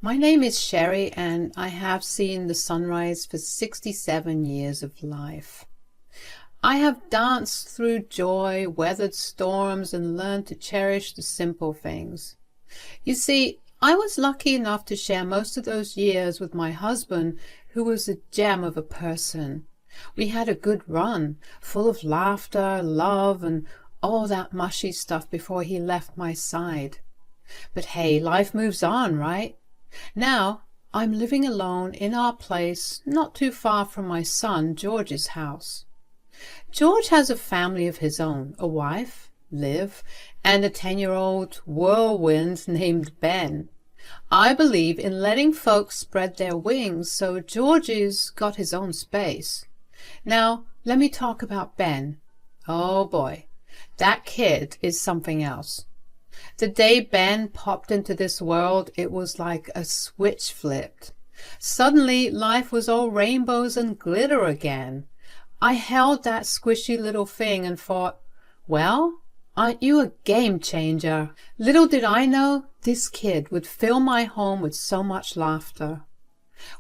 My name is Sherry, and I have seen the sunrise for 67 years of life. I have danced through joy, weathered storms, and learned to cherish the simple things. You see, I was lucky enough to share most of those years with my husband, who was a gem of a person. We had a good run, full of laughter, love, and all that mushy stuff before he left my side. But hey, life moves on, right? Now, I'm living alone in our place, not too far from my son George's house. George has a family of his own, a wife, Liv, and a 10-year-old whirlwind named Ben. I believe in letting folks spread their wings, so George's got his own space. Now, let me talk about Ben. Oh boy, that kid is something else. The day Ben popped into this world, it was like a switch flipped. Suddenly, life was all rainbows and glitter again. I held that squishy little thing and thought, well, aren't you a game changer? Little did I know this kid would fill my home with so much laughter.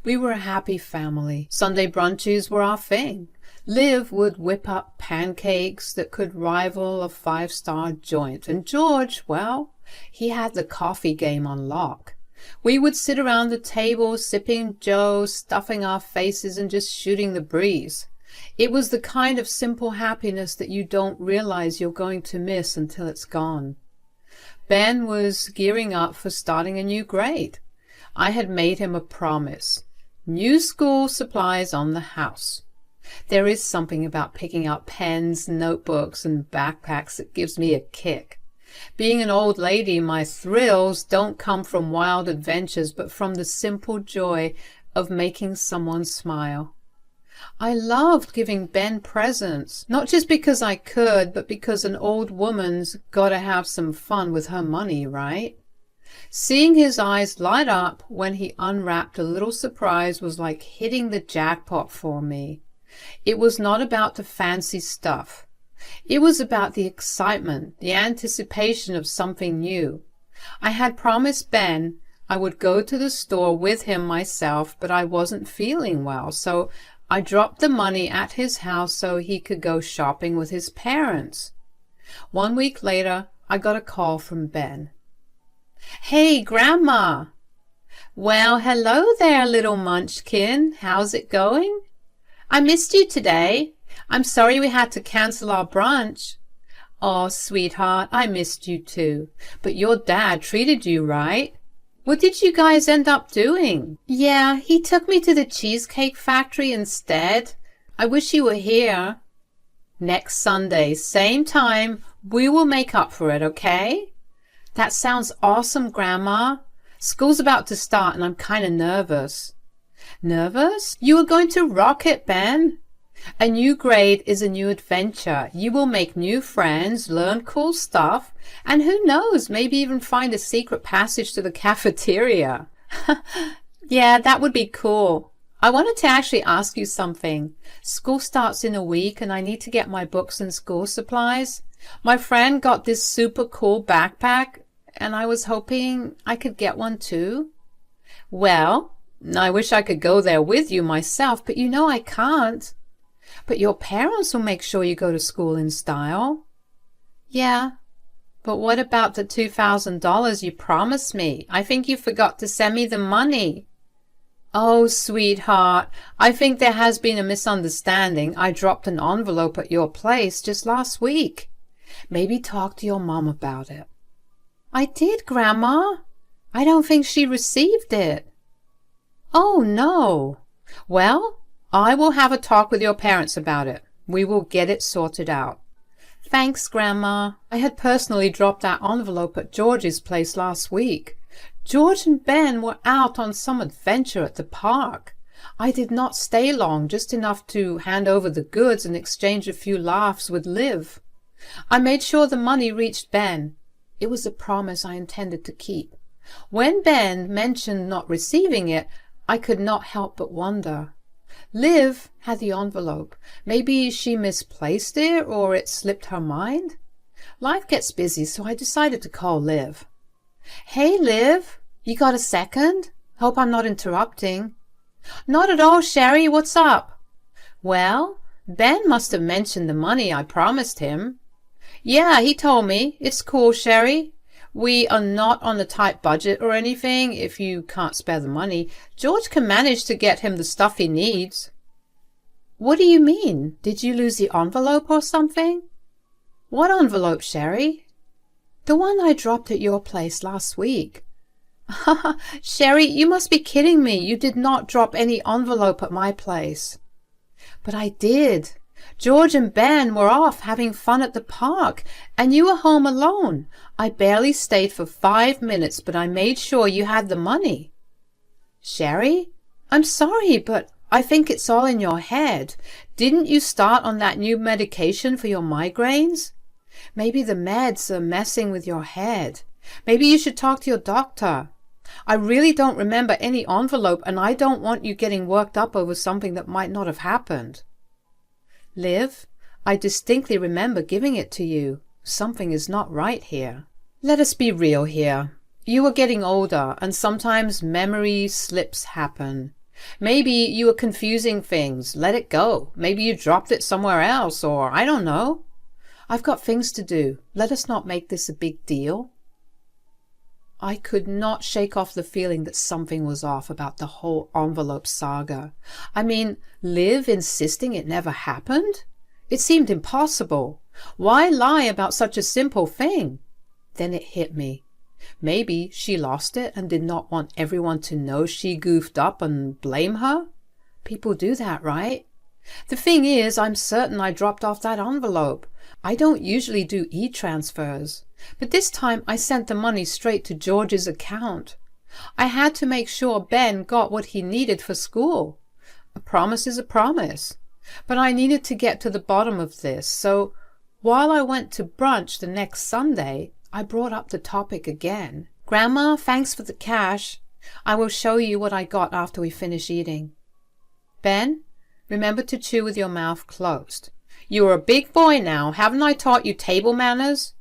We were a happy family. Sunday brunches were our thing. Liv would whip up pancakes that could rival a five-star joint, and George, well, he had the coffee game on lock. We would sit around the table sipping Joe, stuffing our faces and just shooting the breeze. It was the kind of simple happiness that you don't realize you're going to miss until it's gone. Ben was gearing up for starting a new grade. I had made him a promise. New school supplies on the house. There is something about picking up pens, notebooks, and backpacks that gives me a kick. Being an old lady, my thrills don't come from wild adventures, but from the simple joy of making someone smile. I loved giving Ben presents, not just because I could, but because an old woman's got to have some fun with her money, right? Seeing his eyes light up when he unwrapped a little surprise was like hitting the jackpot for me. It was not about the fancy stuff. It was about the excitement, the anticipation of something new. I had promised Ben I would go to the store with him myself, but I wasn't feeling well, so I dropped the money at his house so he could go shopping with his parents. 1 week later, I got a call from Ben. "Hey, Grandma!" "Well, hello there, little munchkin. How's it going?" "I missed you today. I'm sorry we had to cancel our brunch." "Oh, sweetheart, I missed you too. But your dad treated you right. What did you guys end up doing?" "Yeah, he took me to the Cheesecake Factory instead. I wish you were here." "Next Sunday, same time, we will make up for it, okay?" "That sounds awesome, Grandma. School's about to start and I'm kind of nervous." "Nervous? You are going to rock it, Ben. A new grade is a new adventure. You will make new friends, learn cool stuff, and who knows, maybe even find a secret passage to the cafeteria." "Yeah, that would be cool. I wanted to actually ask you something. School starts in a week and I need to get my books and school supplies. My friend got this super cool backpack and I was hoping I could get one too." "Well, I wish I could go there with you myself, but you know I can't." "But your parents will make sure you go to school in style." "Yeah, but what about the $2,000 you promised me? I think you forgot to send me the money." "Oh, sweetheart, I think there has been a misunderstanding. I dropped an envelope at your place just last week. Maybe talk to your mom about it." "I did, Grandma. I don't think she received it." "Oh, no. Well, I will have a talk with your parents about it. We will get it sorted out." "Thanks, Grandma. I had personally dropped that envelope at George's place last week. George and Ben were out on some adventure at the park. I did not stay long, just enough to hand over the goods and exchange a few laughs with Liv. I made sure the money reached Ben. It was a promise I intended to keep. When Ben mentioned not receiving it, I could not help but wonder. Liv had the envelope. Maybe she misplaced it or it slipped her mind. Life gets busy, so I decided to call Liv. "Hey, Liv, you got a second? Hope I'm not interrupting. Not at all, Sherry. What's up? Well, Ben must have mentioned the money I promised him. Yeah, he told me. It's cool, Sherry. We are not on a tight budget or anything. If you can't spare the money, George can manage to get him the stuff he needs. What do you mean? Did you lose the envelope or something? What envelope, Sherry? The one I dropped at your place last week. Sherry, you must be kidding me. You did not drop any envelope at my place. But I did. George and Ben were off having fun at the park, and you were home alone. I barely stayed for 5 minutes, but I made sure you had the money. Sherry, I'm sorry, but I think it's all in your head. Didn't you start on that new medication for your migraines? Maybe the meds are messing with your head. Maybe you should talk to your doctor. I really don't remember any envelope, and I don't want you getting worked up over something that might not have happened. Liv, I distinctly remember giving it to you. Something is not right here. Let us be real here. You are getting older, and sometimes memory slips happen. Maybe you were confusing things. Let it go. Maybe you dropped it somewhere else, or I don't know. I've got things to do. Let us not make this a big deal. I could not shake off the feeling that something was off about the whole envelope saga. I mean, Liv insisting it never happened? It seemed impossible. Why lie about such a simple thing? Then it hit me. Maybe she lost it and did not want everyone to know she goofed up and blame her? People do that, right? The thing is, I'm certain I dropped off that envelope. I don't usually do e-transfers, but this time I sent the money straight to George's account. I had to make sure Ben got what he needed for school. A promise is a promise. But I needed to get to the bottom of this, so while I went to brunch the next Sunday, I brought up the topic again. Grandma, thanks for the cash. I will show you what I got after we finish eating. Ben, remember to chew with your mouth closed. You are a big boy now. Haven't I taught you table manners?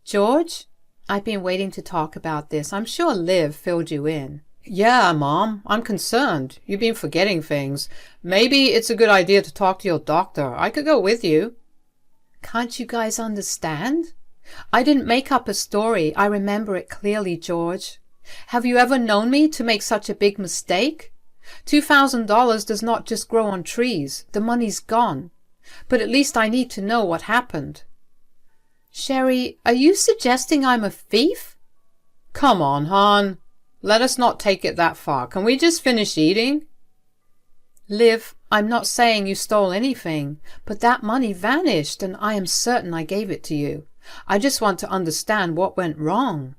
George, I've been waiting to talk about this. I'm sure Liv filled you in. Yeah, Mom, I'm concerned. You've been forgetting things. Maybe it's a good idea to talk to your doctor. I could go with you. Can't you guys understand? I didn't make up a story. I remember it clearly, George. Have you ever known me to make such a big mistake? $2,000 does not just grow on trees. The money's gone. But at least I need to know what happened. Sherry, are you suggesting I'm a thief? Come on, hon. Let us not take it that far. Can we just finish eating? Liv, I'm not saying you stole anything, but that money vanished, and I am certain I gave it to you. I just want to understand what went wrong.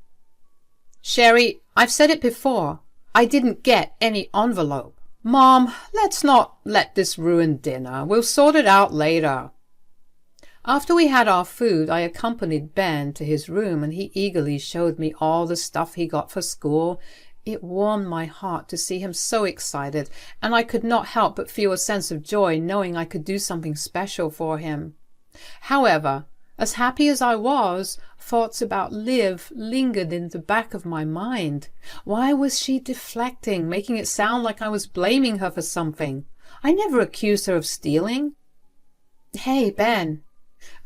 Sherry, I've said it before. I didn't get any envelope. Mom, let's not let this ruin dinner. We'll sort it out later. After we had our food, I accompanied Ben to his room, and he eagerly showed me all the stuff he got for school. It warmed my heart to see him so excited, and I could not help but feel a sense of joy knowing I could do something special for him. However, as happy as I was, thoughts about Liv lingered in the back of my mind. Why was she deflecting, making it sound like I was blaming her for something? I never accused her of stealing. Hey, Ben,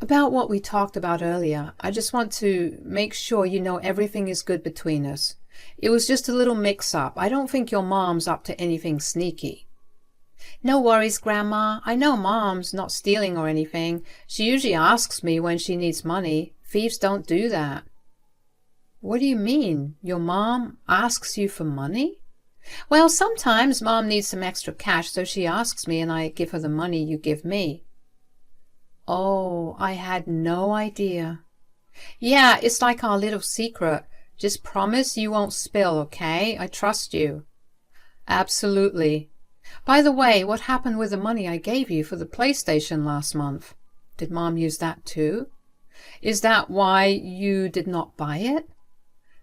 about what we talked about earlier, I just want to make sure you know everything is good between us. It was just a little mix-up. I don't think your mom's up to anything sneaky. No worries, Grandma. I know Mom's not stealing or anything. She usually asks me when she needs money. Thieves don't do that. What do you mean? Your mom asks you for money? Well, sometimes Mom needs some extra cash, so she asks me and I give her the money you give me. Oh, I had no idea. Yeah, it's like our little secret. Just promise you won't spill, okay? I trust you. Absolutely. By the way, what happened with the money I gave you for the PlayStation last month? Did Mom use that too? Is that why you did not buy it?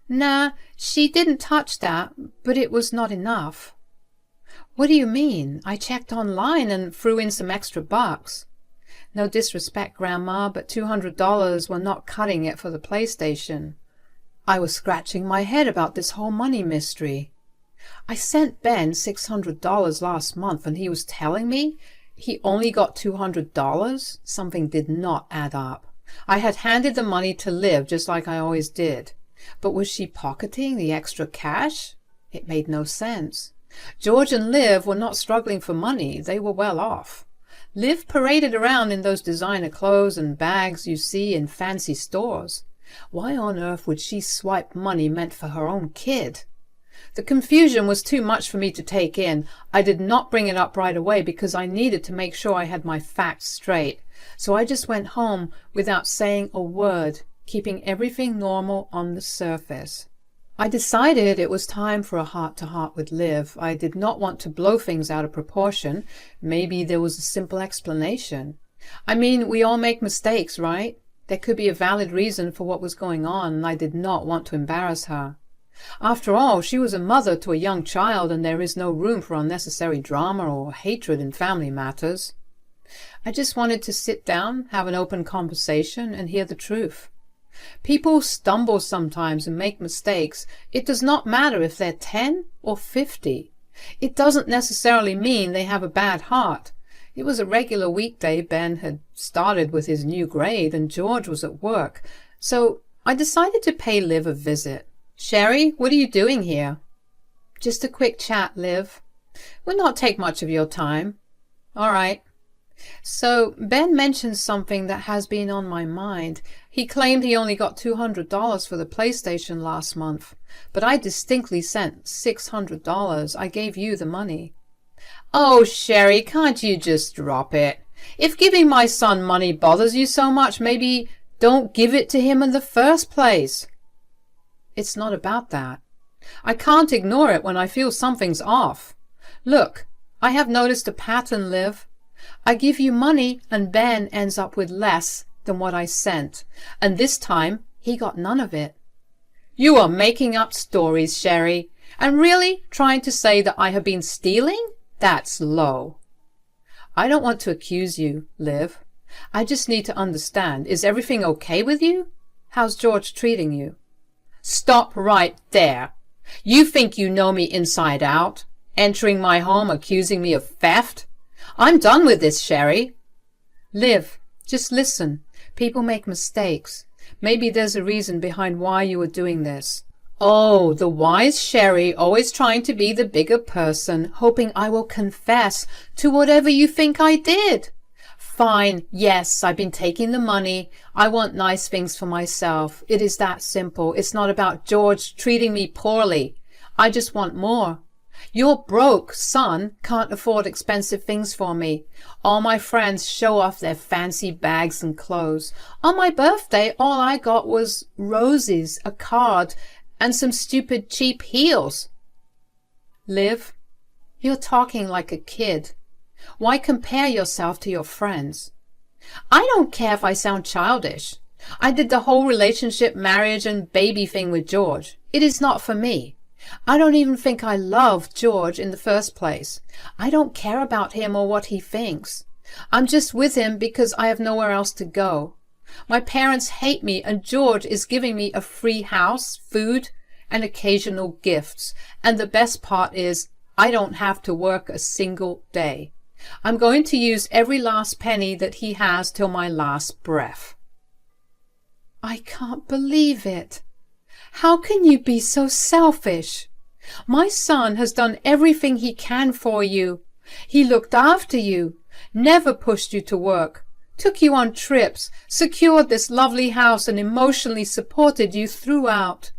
Nah, she didn't touch that, but it was not enough. What do you mean? I checked online and threw in some extra bucks. No disrespect, Grandma, but $200 were not cutting it for the PlayStation. I was scratching my head about this whole money mystery. I sent Ben $600 last month and he was telling me he only got $200? Something did not add up. I had handed the money to Liv just like I always did. But was she pocketing the extra cash? It made no sense. George and Liv were not struggling for money. They were well off. Liv paraded around in those designer clothes and bags you see in fancy stores. Why on earth would she swipe money meant for her own kid? The confusion was too much for me to take in. I did not bring it up right away because I needed to make sure I had my facts straight. So I just went home without saying a word, keeping everything normal on the surface. I decided it was time for a heart-to-heart with Liv. I did not want to blow things out of proportion. Maybe there was a simple explanation. I mean, we all make mistakes, right? There could be a valid reason for what was going on, and I did not want to embarrass her. After all, she was a mother to a young child, and there is no room for unnecessary drama or hatred in family matters. I just wanted to sit down, have an open conversation, and hear the truth. People stumble sometimes and make mistakes. It does not matter if they're 10 or 50. It doesn't necessarily mean they have a bad heart. It was a regular weekday. Ben had started with his new grade and George was at work. So I decided to pay Liv a visit. "Sherry, what are you doing here?" "Just a quick chat, Liv. Will not take much of your time." "All right." So Ben mentioned something that has been on my mind. He claimed he only got $200 for the PlayStation last month, but I distinctly sent $600. I gave you the money. "Oh, Sherry, can't you just drop it? If giving my son money bothers you so much, maybe don't give it to him in the first place." "It's not about that. I can't ignore it when I feel something's off. Look, I have noticed a pattern, Liv. I give you money and Ben ends up with less than what I sent, and this time he got none of it." "You are making up stories, Sherry, and really trying to say that I have been stealing? That's low." "I don't want to accuse you, Liv. I just need to understand. Is everything okay with you? How's George treating you?" "Stop right there. You think you know me inside out, entering my home accusing me of theft? I'm done with this, Sherry." "Liv, just listen. People make mistakes. Maybe there's a reason behind why you are doing this." "Oh, the wise Sherry, always trying to be the bigger person, hoping I will confess to whatever you think I did. Fine, yes, I've been taking the money. I want nice things for myself. It is that simple. It's not about George treating me poorly. I just want more. Your broke son can't afford expensive things for me. All my friends show off their fancy bags and clothes. On my birthday, all I got was roses, a card, and some stupid cheap heels." "Liv, you're talking like a kid. Why compare yourself to your friends?" "I don't care if I sound childish. I did the whole relationship, marriage, and baby thing with George. It is not for me. I don't even think I love George in the first place. I don't care about him or what he thinks. I'm just with him because I have nowhere else to go. My parents hate me, and George is giving me a free house, food, and occasional gifts. And the best part is I don't have to work a single day. I'm going to use every last penny that he has till my last breath." "I can't believe it. How can you be so selfish? My son has done everything he can for you. He looked after you, never pushed you to work, took you on trips, secured this lovely house, and emotionally supported you throughout.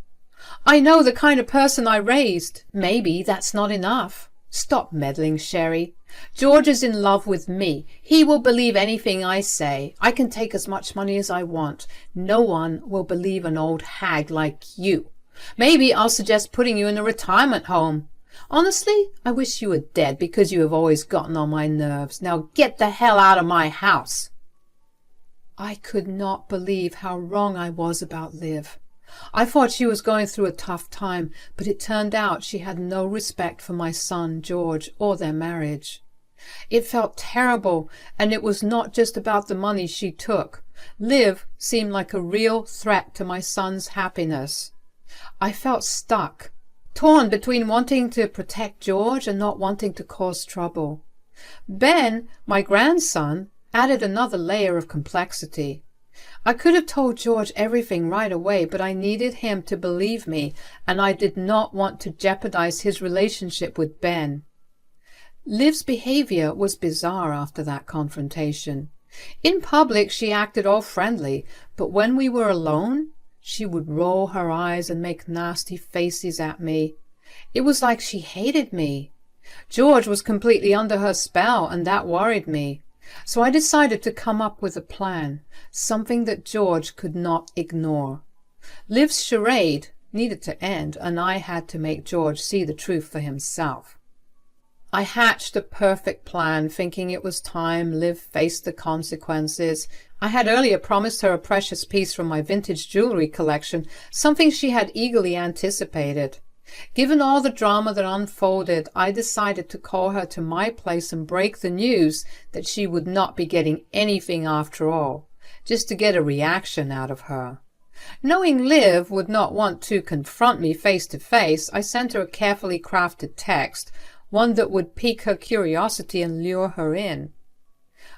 I know the kind of person I raised. Maybe that's not enough. Stop meddling, Sherry. George is in love with me. He will believe anything I say. I can take as much money as I want. No one will believe an old hag like you. Maybe I'll suggest putting you in a retirement home. Honestly, I wish you were dead because you have always gotten on my nerves. Now get the hell out of my house." I could not believe how wrong I was about Liv. I thought she was going through a tough time, but it turned out she had no respect for my son, George, or their marriage. It felt terrible, and it was not just about the money she took. Liv seemed like a real threat to my son's happiness. I felt stuck. torn between wanting to protect George and not wanting to cause trouble. Ben, my grandson, added another layer of complexity. I could have told George everything right away, but I needed him to believe me, and I did not want to jeopardize his relationship with Ben. Liv's behavior was bizarre after that confrontation. In public, she acted all friendly, but when we were alone, she would roll her eyes and make nasty faces at me. It was like she hated me. George was completely under her spell, and that worried me. So I decided to come up with a plan, something that George could not ignore. Liv's charade needed to end, and I had to make George see the truth for himself. I hatched a perfect plan, thinking it was time Liv faced the consequences. I had earlier promised her a precious piece from my vintage jewelry collection, something she had eagerly anticipated. Given all the drama that unfolded, I decided to call her to my place and break the news that she would not be getting anything after all, just to get a reaction out of her. Knowing Liv would not want to confront me face to face, I sent her a carefully crafted text, one that would pique her curiosity and lure her in.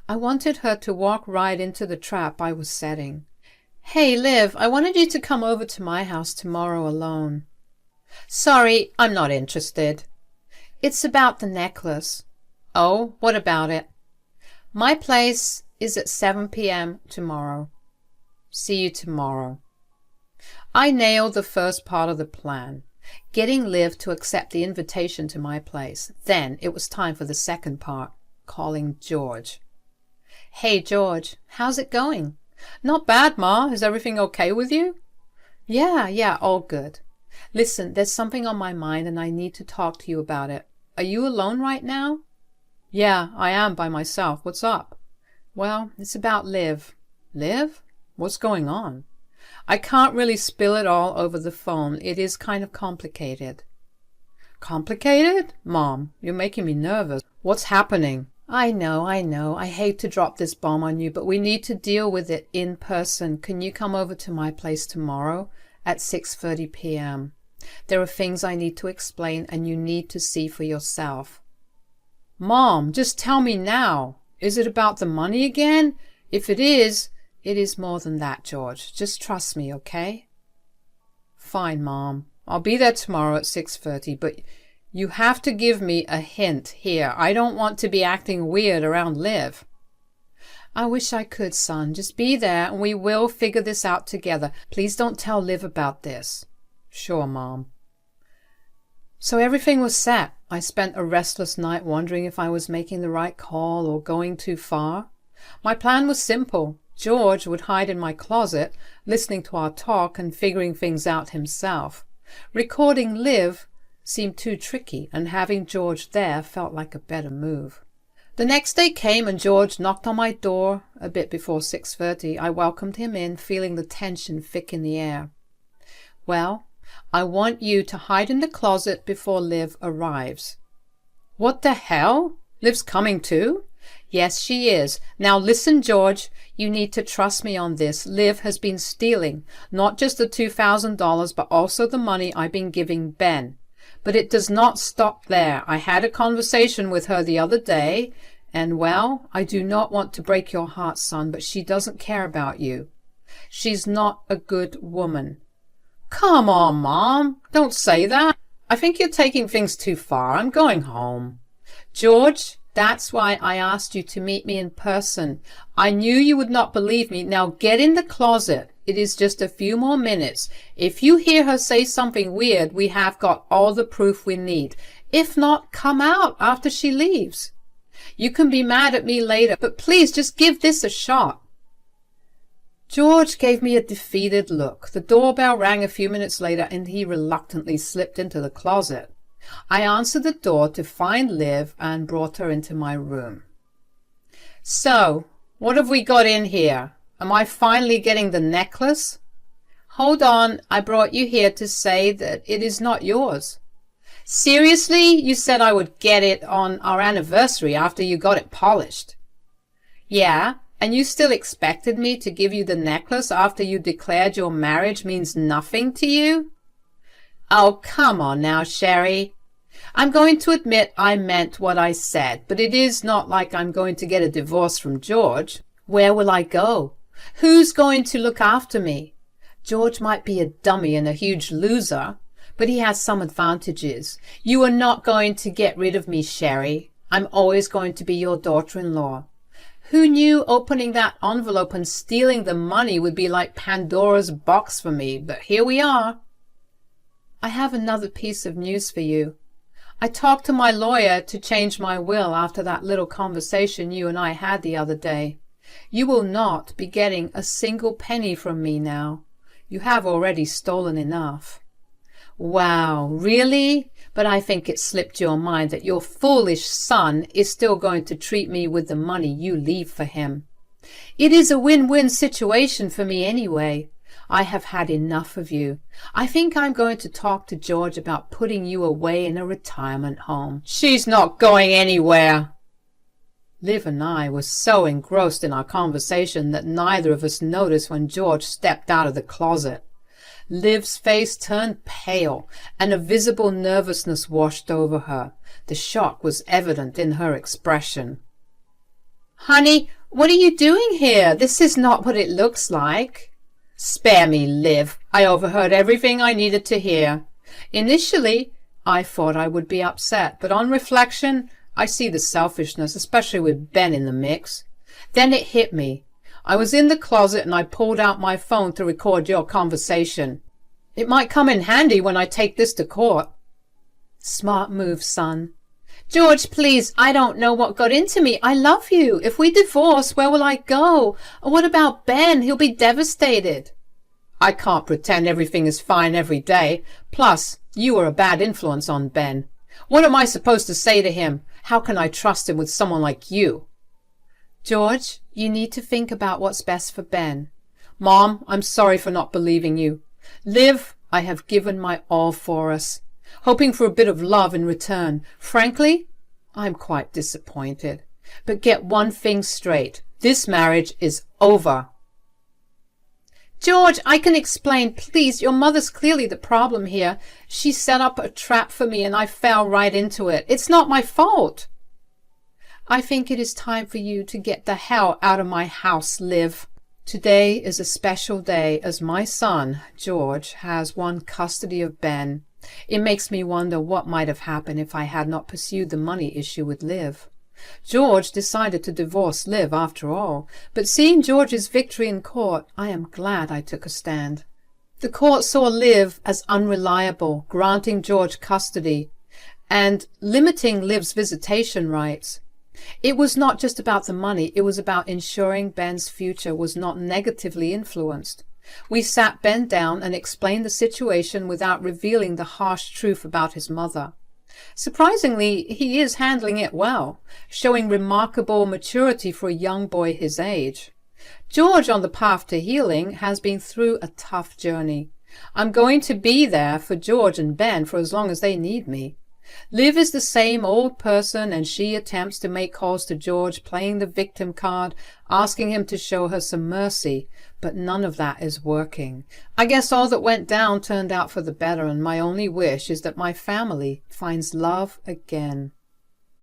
I wanted her to walk right into the trap I was setting. "Hey, Liv, I wanted you to come over to my house tomorrow alone." "Sorry, I'm not interested." "It's about the necklace." "Oh, what about it?" "My place is at 7 p.m. tomorrow." "See you tomorrow." I nailed the first part of the plan, getting Liv to accept the invitation to my place. Then it was time for the second part, calling George. "Hey, George, how's it going?" "Not bad, Ma. Is everything okay with you?" Yeah, all good. Listen, there's something on my mind and I need to talk to you about it. Are you alone right now?" "Yeah, I am by myself. What's up?" "Well, it's about Liv." "Liv? What's going on?" "I can't really spill it all over the phone. It is kind of complicated." "Complicated? Mom, you're making me nervous. What's happening?" I know. I hate to drop this bomb on you, but we need to deal with it in person. Can you come over to my place tomorrow at 6:30 p.m.? There are things I need to explain, and you need to see for yourself." "Mom, just tell me now. Is it about the money again? If it is more than that, George. Just trust me, okay?" "Fine, Mom. I'll be there tomorrow at 6:30, but you have to give me a hint here. I don't want to be acting weird around Liv." "I wish I could, son. Just be there and we will figure this out together. Please don't tell Liv about this." "Sure, Mom." So everything was set. I spent a restless night wondering if I was making the right call or going too far. My plan was simple. George would hide in my closet, listening to our talk and figuring things out himself. Recording Liv seemed too tricky, and having George there felt like a better move. The next day came and George knocked on my door a bit before 6:30. I welcomed him in, feeling the tension thick in the air. "Well, I want you to hide in the closet before Liv arrives." "What the hell? Liv's coming too?" "Yes, she is. Now listen, George, you need to trust me on this. Liv has been stealing, not just the $2,000, but also the money I've been giving Ben. But it does not stop there. I had a conversation with her the other day, and, well, I do not want to break your heart, son, but she doesn't care about you. She's not a good woman." "Come on, Mom. Don't say that. I think you're taking things too far. I'm going home." "George, that's why I asked you to meet me in person. I knew you would not believe me. Now get in the closet. It is just a few more minutes. If you hear her say something weird, we have got all the proof we need. If not, come out after she leaves. You can be mad at me later, but please just give this a shot." George gave me a defeated look. The doorbell rang a few minutes later, and he reluctantly slipped into the closet. I answered the door to find Liv and brought her into my room. "So, what have we got in here? Am I finally getting the necklace?" "Hold on, I brought you here to say that it is not yours." "Seriously? You said I would get it on our anniversary after you got it polished." "Yeah, and you still expected me to give you the necklace after you declared your marriage means nothing to you?" Oh, come on now, Sherry. I'm going to admit I meant what I said, but it is not like I'm going to get a divorce from George. Where will I go? Who's going to look after me? George might be a dummy and a huge loser, but he has some advantages. You are not going to get rid of me, Sherry. I'm always going to be your daughter-in-law. Who knew opening that envelope and stealing the money would be like Pandora's box for me, but here we are. I have another piece of news for you. I talked to my lawyer to change my will after that little conversation you and I had the other day. You will not be getting a single penny from me now. You have already stolen enough. Wow, really? But I think it slipped your mind that your foolish son is still going to treat me with the money you leave for him. It is a win-win situation for me anyway. I have had enough of you. I think I'm going to talk to George about putting you away in a retirement home. She's not going anywhere. Liv and I were so engrossed in our conversation that neither of us noticed when George stepped out of the closet. Liv's face turned pale, and a visible nervousness washed over her. The shock was evident in her expression. "Honey, what are you doing here? This is not what it looks like." "Spare me, Liv. I overheard everything I needed to hear. Initially, I thought I would be upset, but on reflection, I see the selfishness, especially with Ben in the mix. Then it hit me. I was in the closet and I pulled out my phone to record your conversation. It might come in handy when I take this to court." "Smart move, son." "George, please, I don't know what got into me. I love you. If we divorce, where will I go? What about Ben? He'll be devastated." "I can't pretend everything is fine every day. Plus, you are a bad influence on Ben. What am I supposed to say to him? How can I trust him with someone like you?" "George, you need to think about what's best for Ben." "Mom, I'm sorry for not believing you. Liv, I have given my all for us, hoping for a bit of love in return. Frankly, I'm quite disappointed. But get one thing straight. This marriage is over." "George, I can explain. Please, your mother's clearly the problem here. She set up a trap for me and I fell right into it. It's not my fault." "I think it is time for you to get the hell out of my house, Liv. Today is a special day as my son, George, has won custody of Ben. It makes me wonder what might have happened if I had not pursued the money issue with Liv. George decided to divorce Liv after all, but seeing George's victory in court, I am glad I took a stand. The court saw Liv as unreliable, granting George custody and limiting Liv's visitation rights. It was not just about the money, it was about ensuring Ben's future was not negatively influenced. We sat Ben down and explained the situation without revealing the harsh truth about his mother. Surprisingly, he is handling it well, showing remarkable maturity for a young boy his age. George, on the path to healing, has been through a tough journey. I'm going to be there for George and Ben for as long as they need me. Liv is the same old person, and she attempts to make calls to George, playing the victim card, asking him to show her some mercy, but none of that is working. I guess all that went down turned out for the better, and my only wish is that my family finds love again.